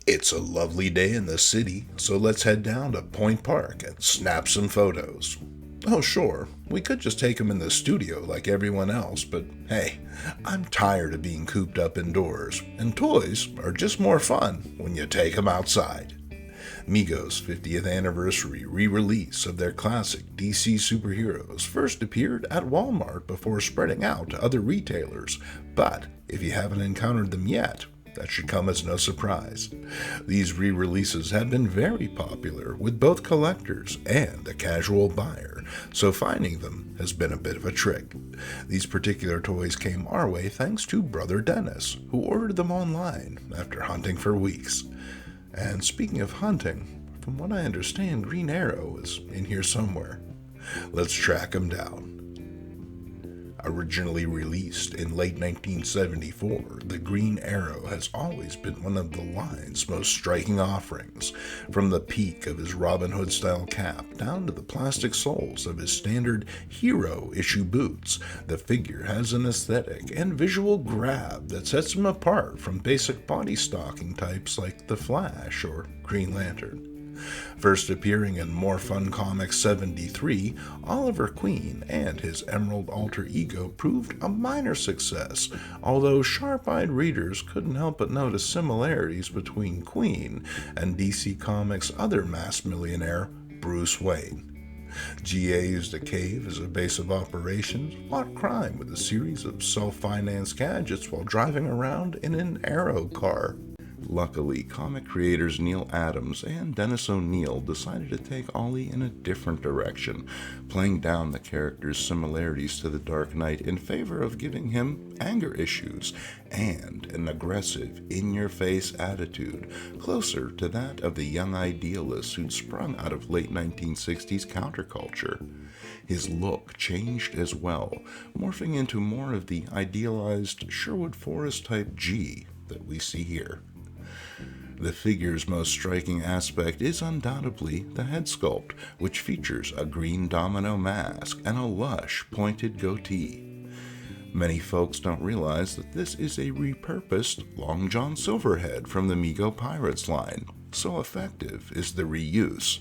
It's a lovely day in the city, so let's head down to Point Park and snap some photos. Oh, sure, we could just take them in the studio like everyone else, but hey, I'm tired of being cooped up indoors, and toys are just more fun when you take them outside. Mego's 50th anniversary re-release of their classic DC superheroes first appeared at Walmart before spreading out to other retailers, but if you haven't encountered them yet, that should come as no surprise. These re-releases have been very popular with both collectors and the casual buyer, so finding them has been a bit of a trick. These particular toys came our way thanks to Brother Dennis, who ordered them online after hunting for weeks. And speaking of hunting, from what I understand, Green Arrow is in here somewhere. Let's track him down. Originally released in late 1974, the Green Arrow has always been one of the line's most striking offerings. From the peak of his Robin Hood-style cap down to the plastic soles of his standard hero-issue boots, the figure has an aesthetic and visual grab that sets him apart from basic body stocking types like The Flash or Green Lantern. First appearing in More Fun Comics 73, Oliver Queen and his Emerald alter ego proved a minor success, although sharp-eyed readers couldn't help but notice similarities between Queen and DC Comics' other mass millionaire, Bruce Wayne. GA used a cave as a base of operations, fought crime with a series of self-financed gadgets while driving around in an Arrow car. Luckily, comic creators Neil Adams and Dennis O'Neil decided to take Ollie in a different direction, playing down the character's similarities to the Dark Knight in favor of giving him anger issues and an aggressive, in-your-face attitude, closer to that of the young idealist who'd sprung out of late 1960s counterculture. His look changed as well, morphing into more of the idealized Sherwood Forest-type G that we see here. The figure's most striking aspect is undoubtedly the head sculpt, which features a green domino mask and a lush, pointed goatee. Many folks don't realize that this is a repurposed Long John Silverhead from the Mego Pirates line, so effective is the reuse.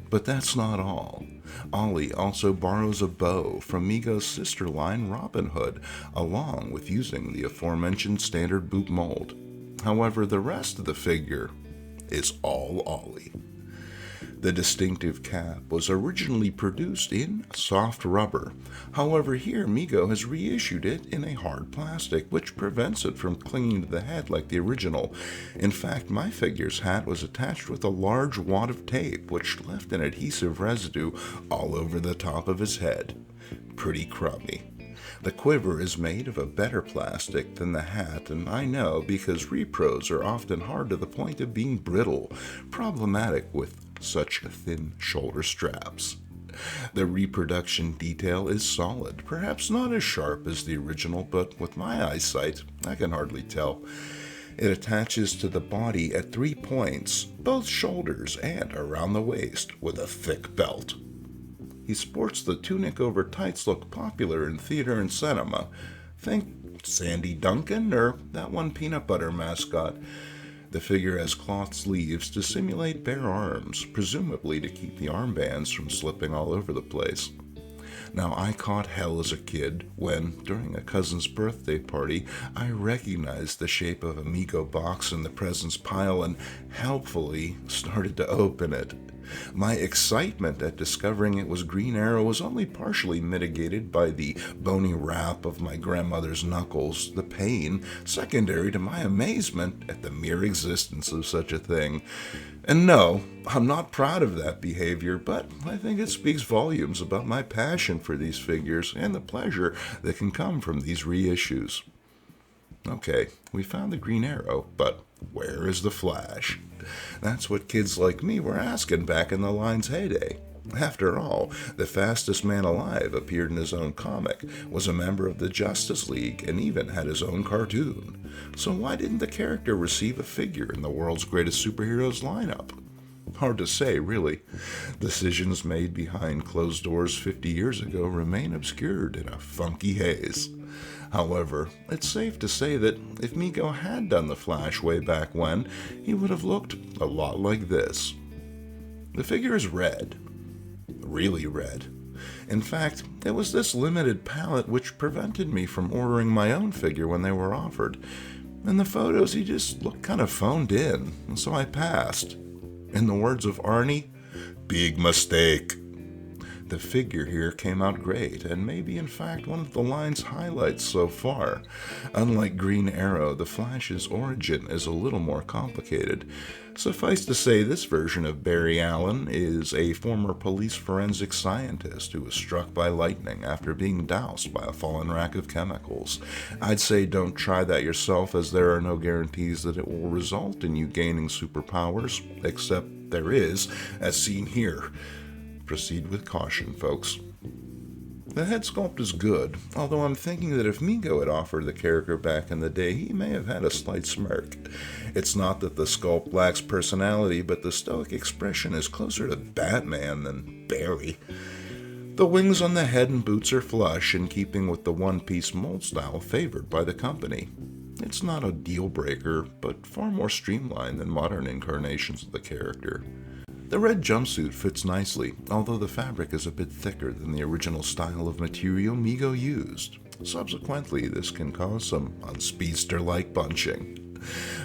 But that's not all. Ollie also borrows a bow from Mego's sister line Robin Hood, along with using the aforementioned standard boot mold. However, the rest of the figure is all Ollie. The distinctive cap was originally produced in soft rubber. However, here Mego has reissued it in a hard plastic, which prevents it from clinging to the head like the original. In fact, my figure's hat was attached with a large wad of tape, which left an adhesive residue all over the top of his head. Pretty crummy. The quiver is made of a better plastic than the hat, and I know because repros are often hard to the point of being brittle, problematic with such thin shoulder straps. The reproduction detail is solid, perhaps not as sharp as the original, but with my eyesight, I can hardly tell. It attaches to the body at 3 points, both shoulders and around the waist, with a thick belt. He sports the tunic over tights look popular in theater and cinema. Think Sandy Duncan or that one peanut butter mascot. The figure has cloth sleeves to simulate bare arms, presumably to keep the armbands from slipping all over the place. Now, I caught hell as a kid when, during a cousin's birthday party, I recognized the shape of a Mego box in the presents pile and helpfully started to open it. My excitement at discovering it was Green Arrow was only partially mitigated by the bony wrap of my grandmother's knuckles, the pain secondary to my amazement at the mere existence of such a thing. And no, I'm not proud of that behavior, but I think it speaks volumes about my passion for these figures and the pleasure that can come from these reissues. Okay, we found the Green Arrow, but where is the Flash? That's what kids like me were asking back in the line's heyday. After all, the fastest man alive appeared in his own comic, was a member of the Justice League, and even had his own cartoon. So why didn't the character receive a figure in the world's greatest superheroes lineup? Hard to say, really. Decisions made behind closed doors 50 years ago remain obscured in a funky haze. However, it's safe to say that if Mego had done the Flash way back when, he would have looked a lot like this. The figure is red. Really red. In fact, it was this limited palette which prevented me from ordering my own figure when they were offered. In the photos, he just looked kind of phoned in, and so I passed. In the words of Arnie, big mistake. The figure here came out great, and may be in fact one of the line's highlights so far. Unlike Green Arrow, the Flash's origin is a little more complicated. Suffice to say, this version of Barry Allen is a former police forensic scientist who was struck by lightning after being doused by a fallen rack of chemicals. I'd say don't try that yourself, as there are no guarantees that it will result in you gaining superpowers, except there is, as seen here. Proceed with caution, folks. The head sculpt is good, although I'm thinking that if Mego had offered the character back in the day, he may have had a slight smirk. It's not that the sculpt lacks personality, but the stoic expression is closer to Batman than Barry. The wings on the head and boots are flush, in keeping with the one-piece mold style favored by the company. It's not a deal-breaker, but far more streamlined than modern incarnations of the character. The red jumpsuit fits nicely, although the fabric is a bit thicker than the original style of material Mego used. Subsequently, this can cause some unspeedster-like bunching.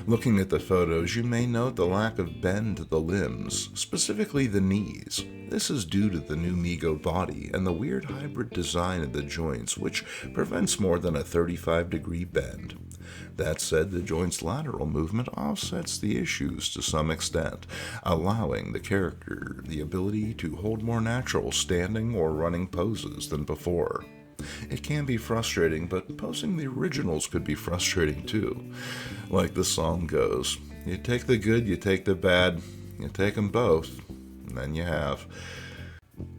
Looking at the photos, you may note the lack of bend to the limbs, specifically the knees. This is due to the new Mego body and the weird hybrid design of the joints, which prevents more than a 35-degree bend. That said, the joint's lateral movement offsets the issues to some extent, allowing the character the ability to hold more natural standing or running poses than before. It can be frustrating, but posing the originals could be frustrating too. Like the song goes, you take the good, you take the bad, you take them both, and then you have.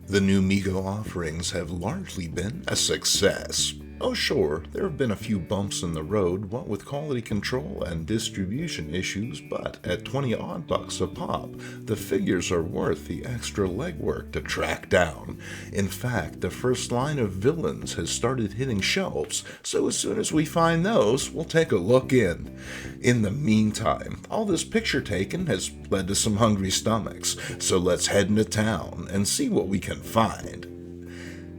The new Mego offerings have largely been a success. Oh sure, there have been a few bumps in the road, what with quality control and distribution issues, but at $20 bucks a pop, the figures are worth the extra legwork to track down. In fact, the first line of villains has started hitting shelves, so as soon as we find those, we'll take a look in. In the meantime, all this picture taking has led to some hungry stomachs, so let's head into town and see what we can find.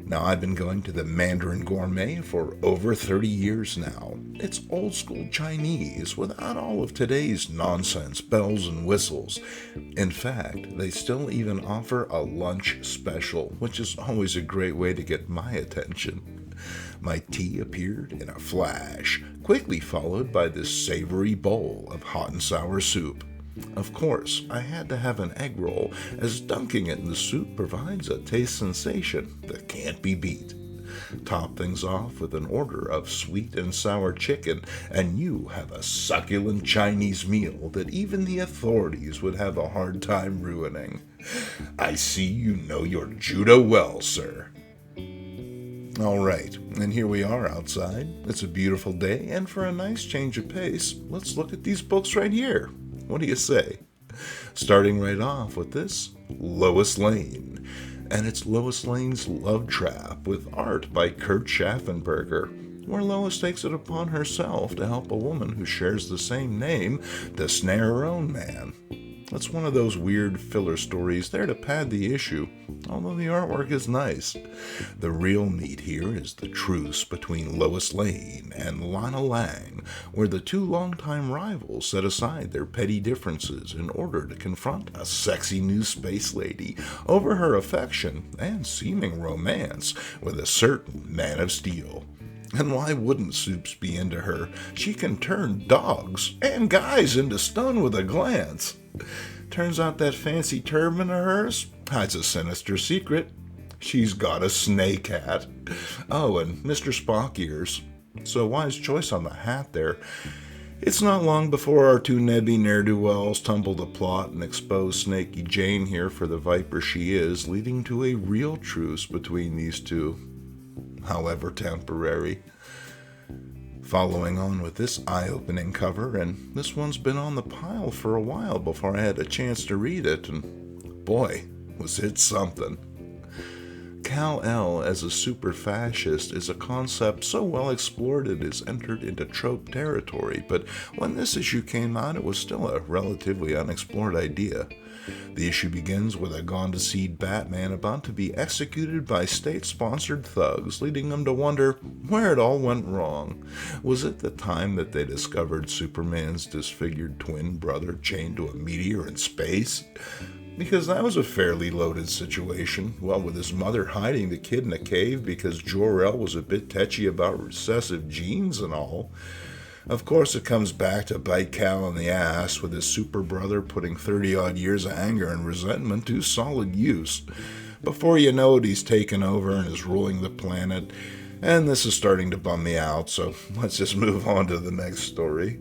Now, I've been going to the Mandarin Gourmet for over 30 years now. It's old school Chinese without all of today's nonsense, bells and whistles. In fact, they still even offer a lunch special, which is always a great way to get my attention. My tea appeared in a flash, quickly followed by this savory bowl of hot and sour soup. Of course, I had to have an egg roll, as dunking it in the soup provides a taste sensation that can't be beat. Top things off with an order of sweet and sour chicken, and you have a succulent Chinese meal that even the authorities would have a hard time ruining. I see you know your judo well, sir. Alright, and here we are outside. It's a beautiful day, and for a nice change of pace, let's look at these books right here. What do you say? Starting right off with this, Lois Lane. And it's Lois Lane's Love Trap with art by Kurt Schaffenberger, where Lois takes it upon herself to help a woman who shares the same name to snare her own man. It's one of those weird filler stories there to pad the issue, although the artwork is nice. The real meat here is the truce between Lois Lane and Lana Lang, where the two longtime rivals set aside their petty differences in order to confront a sexy new space lady over her affection and seeming romance with a certain Man of Steel. And why wouldn't Soups be into her? She can turn dogs and guys into stone with a glance. Turns out that fancy turban of hers hides a sinister secret. She's got a snake hat. Oh, and Mr. Spock ears. So wise choice on the hat there. It's not long before our two nebby ne'er-do-wells tumble the plot and expose Snaky Jane here for the viper she is, leading to a real truce between these two, however temporary. Following on with this eye-opening cover, and this one's been on the pile for a while before I had a chance to read it, and boy, was it something. Kal-El as a super fascist is a concept so well explored it has entered into trope territory, but when this issue came out it was still a relatively unexplored idea. The issue begins with a gone-to-seed Batman about to be executed by state-sponsored thugs, leading them to wonder where it all went wrong. Was it the time that they discovered Superman's disfigured twin brother chained to a meteor in space? Because that was a fairly loaded situation, with his mother hiding the kid in a cave because Jor-El was a bit tetchy about recessive genes and all. Of course, it comes back to bite Kal in the ass, with his super brother putting 30-odd years of anger and resentment to solid use. Before you know it, he's taken over and is ruling the planet, and this is starting to bum me out, so let's just move on to the next story.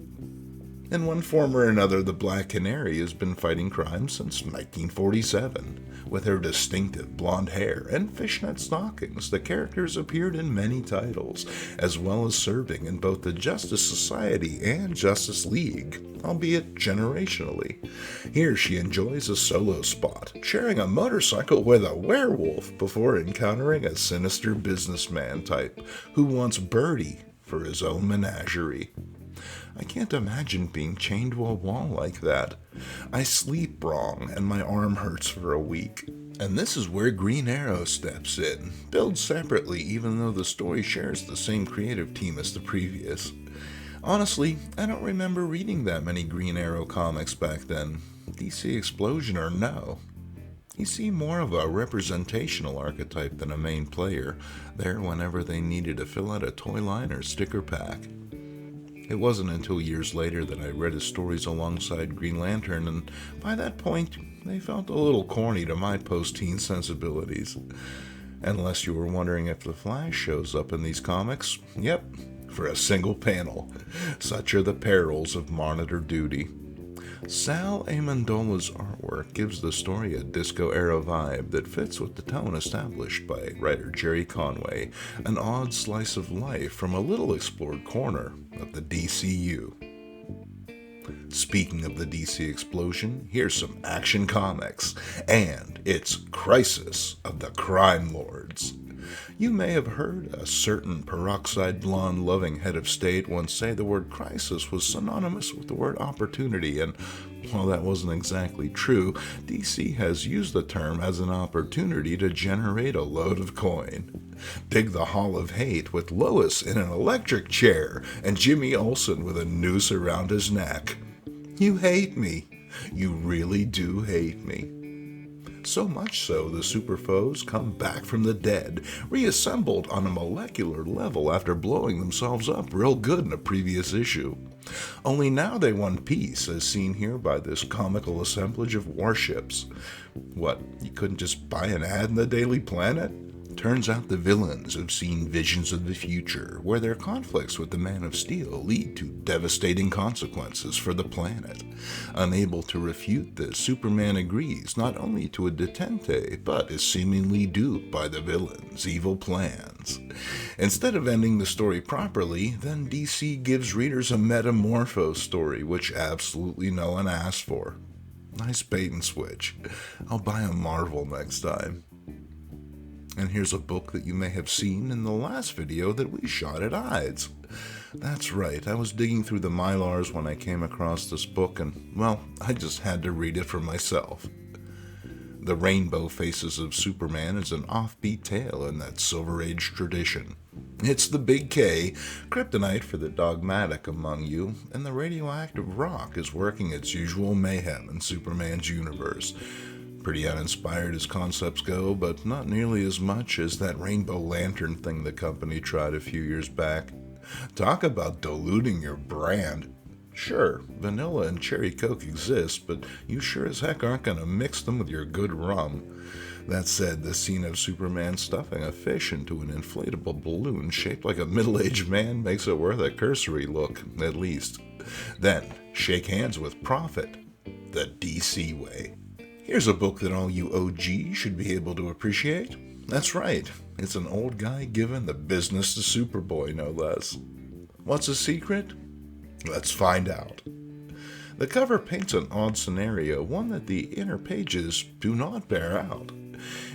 In one form or another, the Black Canary has been fighting crime since 1947. With her distinctive blonde hair and fishnet stockings, the characters appeared in many titles, as well as serving in both the Justice Society and Justice League, albeit generationally. Here she enjoys a solo spot, sharing a motorcycle with a werewolf before encountering a sinister businessman type who wants Birdie for his own menagerie. I can't imagine being chained to a wall like that. I sleep wrong, and my arm hurts for a week. And this is where Green Arrow steps in, billed separately even though the story shares the same creative team as the previous. Honestly, I don't remember reading that many Green Arrow comics back then, DC Explosion or no. You see more of a representational archetype than a main player, there whenever they needed to fill out a toy line or sticker pack. It wasn't until years later that I read his stories alongside Green Lantern, and by that point, they felt a little corny to my post-teen sensibilities. Unless you were wondering if the Flash shows up in these comics, yep, for a single panel. Such are the perils of monitor duty. Sal Amendola's artwork gives the story a disco-era vibe that fits with the tone established by writer Jerry Conway, an odd slice of life from a little-explored corner of the DCU. Speaking of the DC Explosion, here's some Action Comics, and it's Crisis of the Crime Lords. You may have heard a certain peroxide blonde loving head of state once say the word crisis was synonymous with the word opportunity, and while that wasn't exactly true, DC has used the term as an opportunity to generate a load of coin. Dig the Hall of Hate with Lois in an electric chair and Jimmy Olsen with a noose around his neck. You hate me. You really do hate me. So much so, the super foes come back from the dead, reassembled on a molecular level after blowing themselves up real good in a previous issue. Only now they want peace, as seen here by this comical assemblage of warships. What, you couldn't just buy an ad in the Daily Planet? Turns out the villains have seen visions of the future, where their conflicts with the Man of Steel lead to devastating consequences for the planet. Unable to refute this, Superman agrees not only to a detente, but is seemingly duped by the villains' evil plans. Instead of ending the story properly, then DC gives readers a metamorpho story, which absolutely no one asked for. Nice bait and switch. I'll buy a Marvel next time. And here's a book that you may have seen in the last video that we shot at Ides. That's right, I was digging through the Mylars when I came across this book, and, I just had to read it for myself. The Rainbow Faces of Superman is an offbeat tale in that Silver Age tradition. It's the Big K, kryptonite for the dogmatic among you, and the radioactive rock is working its usual mayhem in Superman's universe. Pretty uninspired as concepts go, but not nearly as much as that Rainbow Lantern thing the company tried a few years back. Talk about diluting your brand. Sure, vanilla and cherry coke exist, but you sure as heck aren't going to mix them with your good rum. That said, the scene of Superman stuffing a fish into an inflatable balloon shaped like a middle-aged man makes it worth a cursory look, at least. Then, shake hands with Prophet, the DC way. Here's a book that all you OGs should be able to appreciate. That's right, it's an old guy giving the business to Superboy, no less. What's the secret? Let's find out. The cover paints an odd scenario, one that the inner pages do not bear out.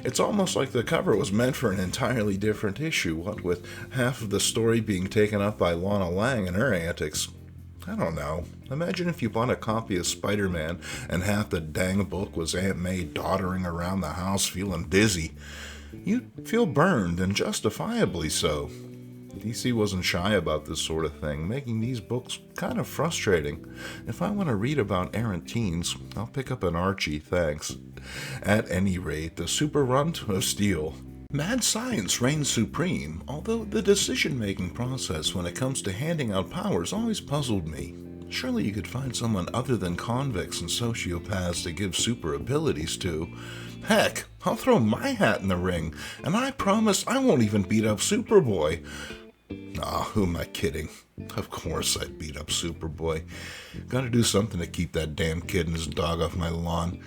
It's almost like the cover was meant for an entirely different issue, what with half of the story being taken up by Lana Lang and her antics. I don't know. Imagine if you bought a copy of Spider-Man and half the dang book was Aunt May doddering around the house feeling dizzy. You'd feel burned, and justifiably so. DC wasn't shy about this sort of thing, making these books kind of frustrating. If I want to read about errant teens, I'll pick up an Archie, thanks. At any rate, the super runt of Steel. Mad science reigns supreme, although the decision-making process when it comes to handing out powers always puzzled me. Surely you could find someone other than convicts and sociopaths to give super abilities to. Heck, I'll throw my hat in the ring, and I promise I won't even beat up Superboy. Who am I kidding? Of course I'd beat up Superboy. Gotta do something to keep that damn kid and his dog off my lawn.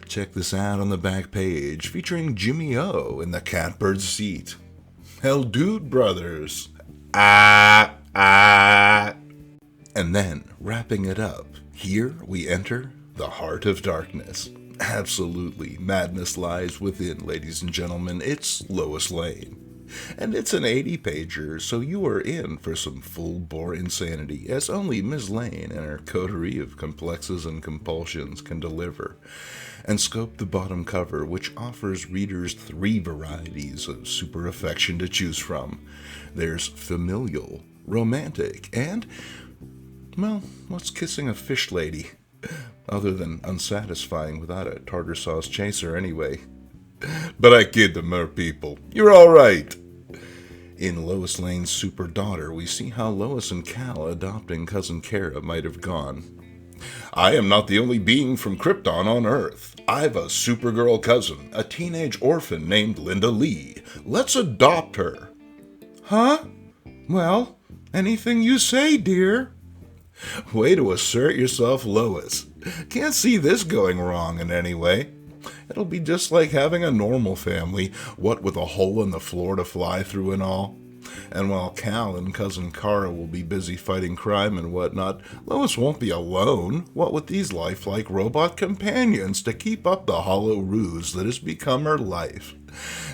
Check this out on the back page, featuring Jimmy O in the catbird seat. Hell dude, brothers. And then, wrapping it up, here we enter the heart of darkness. Absolutely, madness lies within, ladies and gentlemen. It's Lois Lane. And it's an 80-pager, so you are in for some full-bore insanity, as only Ms. Lane and her coterie of complexes and compulsions can deliver. And scope the bottom cover, which offers readers 3 varieties of super affection to choose from. There's familial, romantic, and, well, what's kissing a fish lady? Other than unsatisfying without a tartar sauce chaser anyway. But I kid the mer people. You're all right. In Lois Lane's Super Daughter, we see how Lois and Cal adopting Cousin Kara might have gone. I am not the only being from Krypton on Earth. I've a Supergirl cousin, a teenage orphan named Linda Lee. Let's adopt her. Huh? Well, anything you say, dear. Way to assert yourself, Lois. Can't see this going wrong in any way. It'll be just like having a normal family, what with a hole in the floor to fly through and all. And while Cal and Cousin Kara will be busy fighting crime and whatnot, Lois won't be alone, what with these lifelike robot companions to keep up the hollow ruse that has become her life.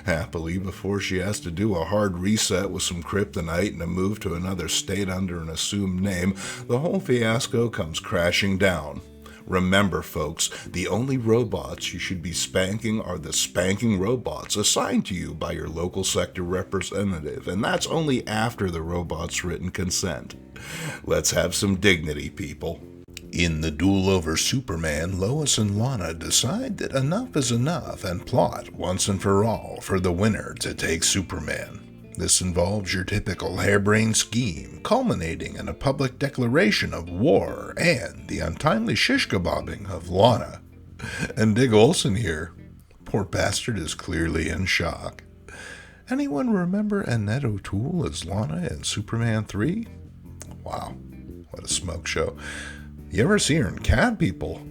Happily, before she has to do a hard reset with some kryptonite and a move to another state under an assumed name, the whole fiasco comes crashing down. Remember, folks, the only robots you should be spanking are the spanking robots assigned to you by your local sector representative, and that's only after the robot's written consent. Let's have some dignity, people. In the duel over Superman, Lois and Lana decide that enough is enough and plot once and for all for the winner to take Superman. This involves your typical harebrained scheme, culminating in a public declaration of war and the untimely shish-kebabbing of Lana. And dig Olsen here. Poor bastard is clearly in shock. Anyone remember Annette O'Toole as Lana in Superman 3? Wow, what a smoke show. You ever see her in Cat People?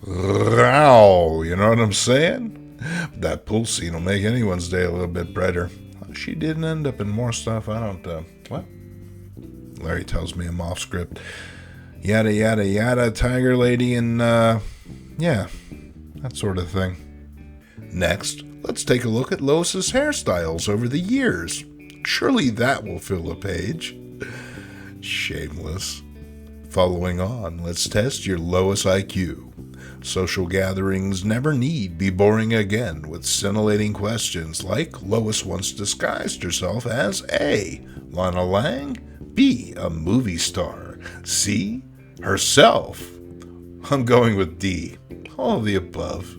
Wow, you know what I'm saying? That pool scene will make anyone's day a little bit brighter. She didn't end up in more stuff. I don't, what? Larry tells me I'm off script. Yada, yada, yada, Tiger Lady, and, yeah, that sort of thing. Next, let's take a look at Lois's hairstyles over the years. Surely that will fill a page. Shameless. Following on, let's test your Lois IQ. Social gatherings never need be boring again with scintillating questions like Lois once disguised herself as A. Lana Lang, B. a movie star, C. herself. I'm going with D. All of the above.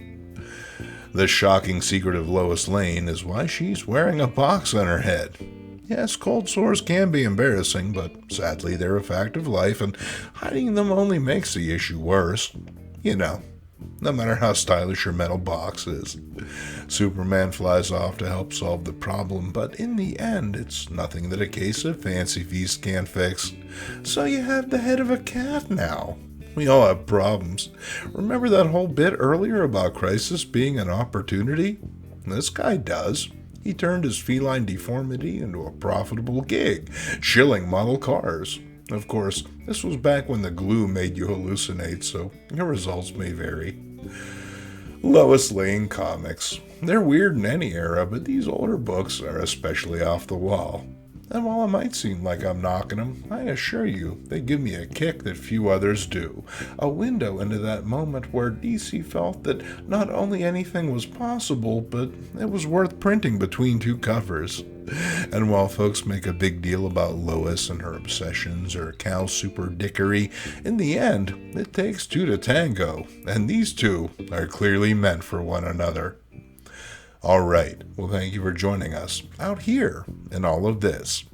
The shocking secret of Lois Lane is why she's wearing a box on her head. Yes, cold sores can be embarrassing, but sadly they're a fact of life, and hiding them only makes the issue worse. You know, no matter how stylish your metal box is. Superman flies off to help solve the problem, but in the end, it's nothing that a case of Fancy Feast can't fix. So you have the head of a calf now. We all have problems. Remember that whole bit earlier about crisis being an opportunity? This guy does. He turned his feline deformity into a profitable gig, shilling model cars. Of course, this was back when the glue made you hallucinate, so your results may vary. Lois Lane comics. They're weird in any era, but these older books are especially off the wall. And while it might seem like I'm knocking them, I assure you they give me a kick that few others do. A window into that moment where DC felt that not only anything was possible, but it was worth printing between two covers. And while folks make a big deal about Lois and her obsessions or Cal's super dickery, in the end, it takes two to tango, and these two are clearly meant for one another. All right, well, thank you for joining us out here in all of this.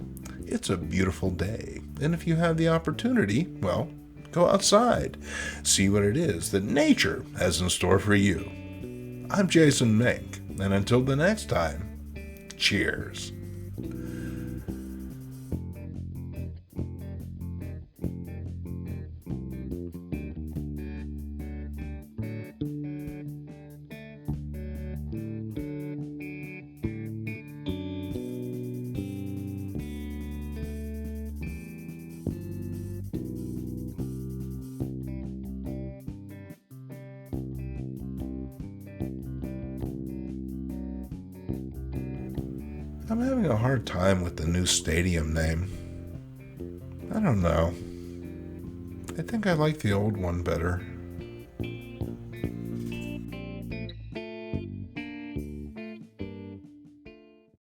It's a beautiful day, and if you have the opportunity, well, go outside, see what it is that nature has in store for you. I'm Jason Mink, and until the next time, cheers. I'm having a hard time with the new stadium name. I don't know. I think I like the old one better.